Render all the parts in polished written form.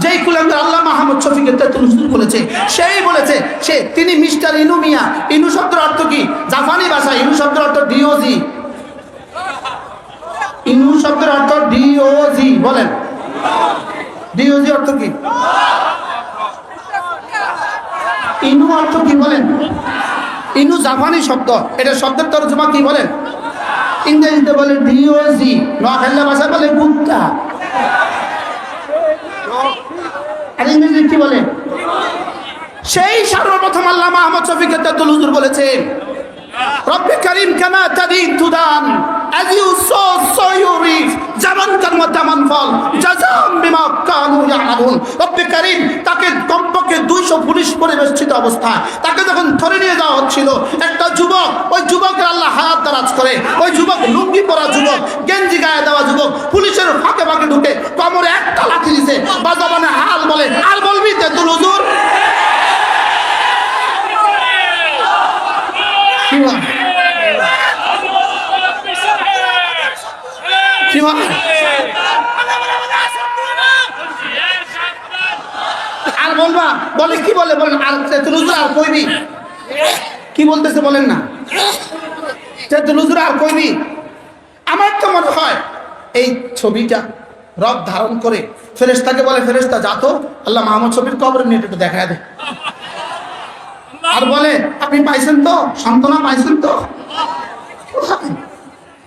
যেই কুলাঙ্গার আল্লাহ মাহমুদ শফিকের তেতুল হুজুর বলেছে, সেই বলেছে তিনি মিস্টার ইনু মিয়া। ইনু শব্দের অর্থ কি? জাপানি ভাষা ইনু শব্দের অর্থ ডিওজি। ইনু শব্দের অর্থ ডিওজি, বলেন ডিওজি অর্থ কি? ইনু অর্থ কি বলেন? ইনু জাপানি শব্দ, এটা শব্দের তর্জমা কি বলেন? ইংরেজিতে বলে ডিওজি, নোয়াখালী ভাষায় বলে গুপ্তা। আর ইংরেজি কি বলে? সেই সর্বপ্রথম আল্লাহ মাহমুদ শফিক তেতুল হুজুর বলেছেন, রব্বে কারীম কামা তাদিন তুদান, as you sow so you reap, যেমন কর্ম তেমন ফল, জাযাম বিমা কানু ইয়ামালুন। রব্বে কারীম তাকে কমপক্ষে 200 পুলিশ পরিবেষ্টিত অবস্থা তাকে যখন ধরে নিয়ে যাওয়া হচ্ছিল, একটা যুবক, ওই যুবকের আল্লাহ হায়াত দারাজ করে, ওই যুবক লুঙ্গি পরা যুবক, গেঞ্জি গায়ে দেওয়া যুবক, পুলিশের ফাঁকে ফাঁকে ঢুকে কোমরে একটা লাঠি দিছে, বাজাবানে হাল বলে। আর বলবি তেতুল হুজুর আর বলবা, বলে কি বলে বলেন? আর তেতুল হুজুর আর কইবি কি বলতেছে বলেন না? তেতুল হুজুর আর কইবি? আমার তো মনে হয় এই ছবিটা রব ধারণ করে ফেরেশতাকে বলে, ফেরেশতা যা তো আল্লাহ মাহমুদ শফির কবর নিয়ে একটু দেখা দে। আর বলে আপনি পাইছেন তো, সান্ত্বনা পাইছেন তো?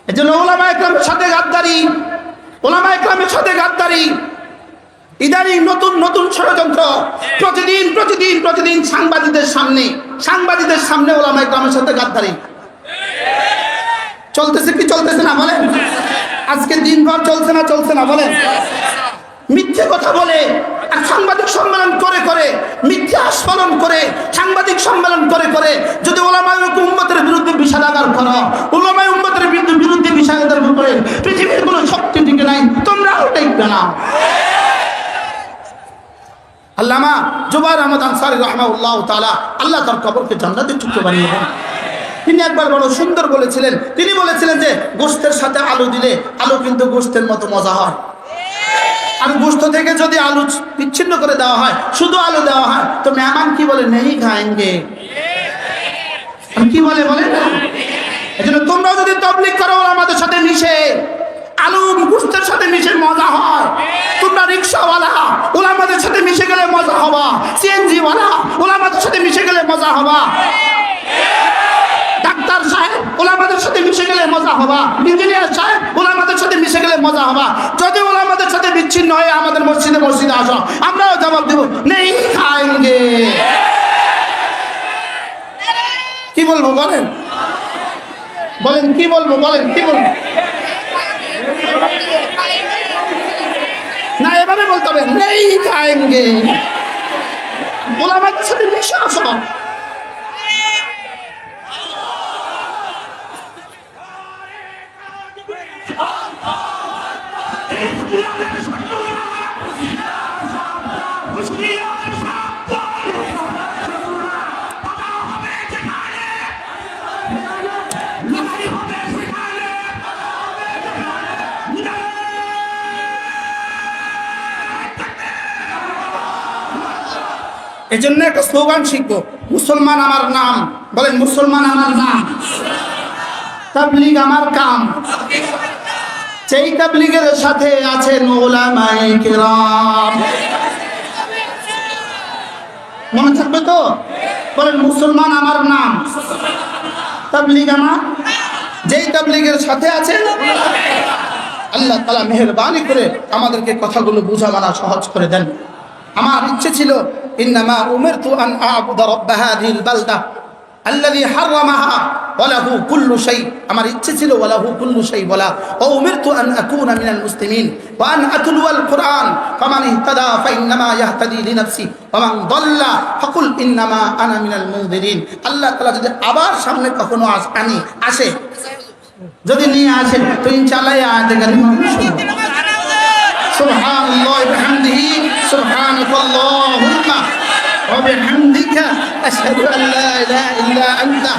এই জন্য ওলামা ইকরামের সাথে গাদ্দারি, ওলামা ইকরামের সাথে গাদ্দারি, ইদানিং নতুন নতুন ষড়যন্ত্র। প্রতিদিন প্রতিদিন প্রতিদিন সাংবাদিকদের সামনে ওলামা ইকরামের সাথে গাদ্দারি চলতেছে কি চলতেছে না বলেন? আজকে দিনভর চলছে না বলেন? মিথ্যে কথা বলে আর সাংবাদিক সম্মেলন করে করে, মিথ্যে আস্ফালন করে, সাংবাদিক সম্মেলন করে করে যদি ওলামায়ে উম্মতের বিরুদ্ধে বিষাদাগার করো, ওলামায়ে উম্মতের বিরুদ্ধে বিষাদাগার করে পৃথিবীর কোনো শক্তি টিকে নাই, তোমরাও টিকবে না। আল্লামা জুবায়ের আহমদ আনসারী রাহমাহুল্লাহ তাআলা, আল্লাহ তার কবরকে জান্নাতের টুকরো বানিয়ে দেন। তিনি একবার বড় সুন্দর বলেছিলেন, তিনি বলেছিলেন যে গোশতের সাথে আলু দিলে আলু কিন্তু গোশতের মতো মজা হয়, আর গোশত থেকে যদি আলু বিচ্ছিন্ন করে দেওয়া হয়, শুধু আলু দেওয়া হয়, তো মেহমান কি বলে? নেই খাएंगे। কি বলে বলেন না? এজন্য তোমরা যদি তাবলীগ করো আমাদের সাথে মিশে, আলু গোশতের সাথে মিশে মজা হয়। তোমরা রিকশাওয়ালা ওলামাদের সাথে মিশে গেলে মজা হবা, সিএনজি ওয়ালা ওলামাদের সাথে মিশে গেলে মজা হবা, ডাক্তার সাহেব ওলামাদের সাথে মিশে গেলে মজা হবা, ইঞ্জিনিয়ার সাহেব ওলামাদের সাথে মিশে গেলে মজা হবা। যদি ওলামাদের সাথে বিচ্ছিন্ন হয়ে আমাদের মসজিদে আসো, আমরাও জবাব দেব নেই খাएंगे। কি বলবো বলেন? বলেন কি বলবো? বলেন কি বলবো? না, এভাবে বলতে হবে নেই খাएंगे। ওলামাদের সাথে মিশে আসো। এই জন্য একটা স্লোগান শিখবো, মুসলমান আমার নাম। বলেন মুসলমান আমার নাম, তাবলীগ আমার কাম। সেই তাবলীগের সাথে আছেন উলামায়ে কিরাম। মনে থাকবে তো? বলেন মুসলমান আমার নাম, তাবলীগ আমার। যেই তাবলীগের সাথে আছেন, আল্লাহ তাআলা মেহেরবানি করে আমাদেরকে কথাগুলো বুঝা মানা সহজ করে দেন। আমার ইচ্ছে ছিল ইন্নামা উমিরতু আন আ'বুদা রাব্ব হাযিহিল বালদা আল্লাযী হারামাহা ওয়া লাহু কুল্লু শাই। আমার ইচ্ছে ছিল ওয়া লাহু কুল্লু শাই বলা। ওয়া উমিরতু আন আকুনা মিনাল মুসলিমিন ওয়া আন আতলুয়াল কুরআন ফামান ইহতাদা ফাইন্নামা ইয়াহতাদি লিনাফসি ওয়া মান দাল্লা ফাকুল ইন্নামা আনা মিনাল মুনযিরিন। আল্লাহ তাআলা যদি আবার সামনে কখনো আসে, যদি নিয়ে আসে, তো ইনশাআল্লাহ এই আয়াতে কারিমা শুনব। সুবহানাল্লাহি ওয়া বিহামদিহি সুবহানাকাল্লাহুম্মা ওয়া বিহামদিকা আশহাদু আন লা ইলাহা ইল্লা আনতা